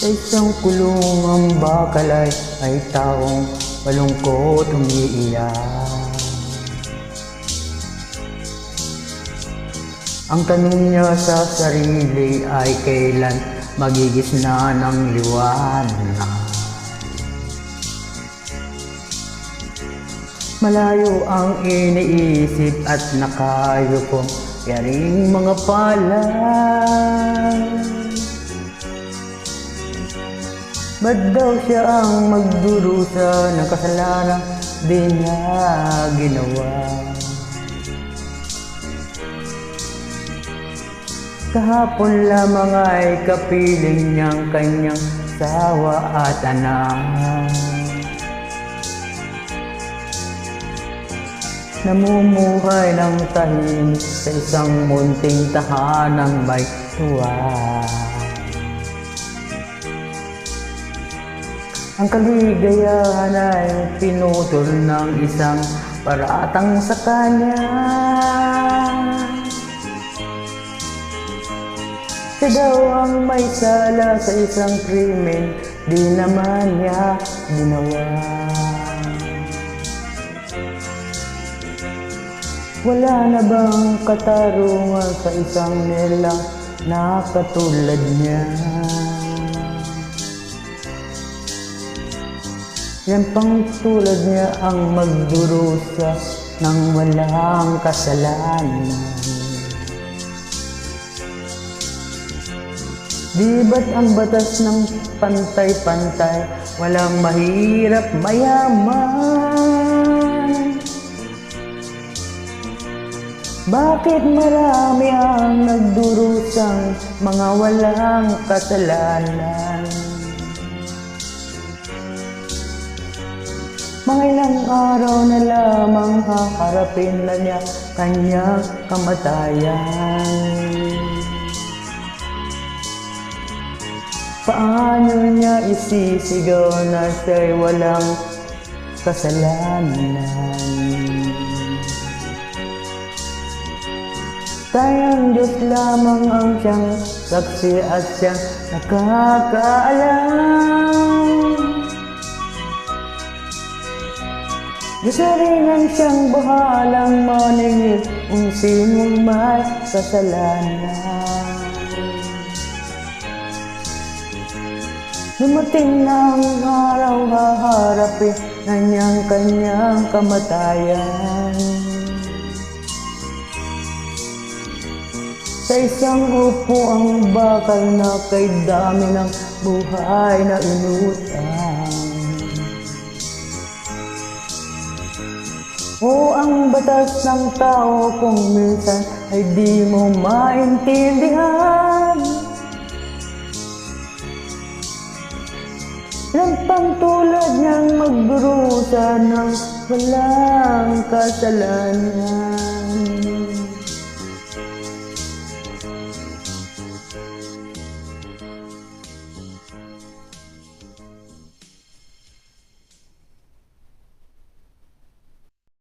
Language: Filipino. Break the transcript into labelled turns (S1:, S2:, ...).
S1: Sa isang kulong ang bakal ay taong malungkot umiiyak. Ang tanong niya sa sarili ay kailan magigisna ng liwanag. Malayo ang iniisip at nakayuko yaring mga palad. Ba't daw siya ang magdurusa ng kasalanan di niya ginawa? Kahapon lamang ay kapiling niyang kanyang sawa at anak. Namumuhay ng tahimik sa isang munting tahanang may tuwa. Ang kaligayahan ay pinutol ng isang paratang sa kanya. Siya daw ang may sala sa isang krimen di naman niya ginawa. Wala na bang katarungan sa isang nilang na katulad niya? Yan pang tulad niya ang magdurusa ng walang kasalanan. Di ba't ang batas ng pantay-pantay, walang mahirap mayaman? Bakit marami ang nagdurusang mga walang kasalanan? Mga ilang araw na lamang haharapin na niya kanyang kamatayan. Paano niya isisigaw na siya'y walang kasalanan? Tayang Diyos lamang ang siyang saksi at siyang nakakaalam. Diyos na rin ang siyang bahalang maningil kung sinong may kasalanan. Dumating na ang araw, haharapin na niyang kanyang kamatayan. Sa isang upo ang bakal na kay dami ng buhay na inutang. O ang batas ng tao kung minsan ay di mo maintindihan. Lampang tulad niyang magdurusa ng walang kasalanan.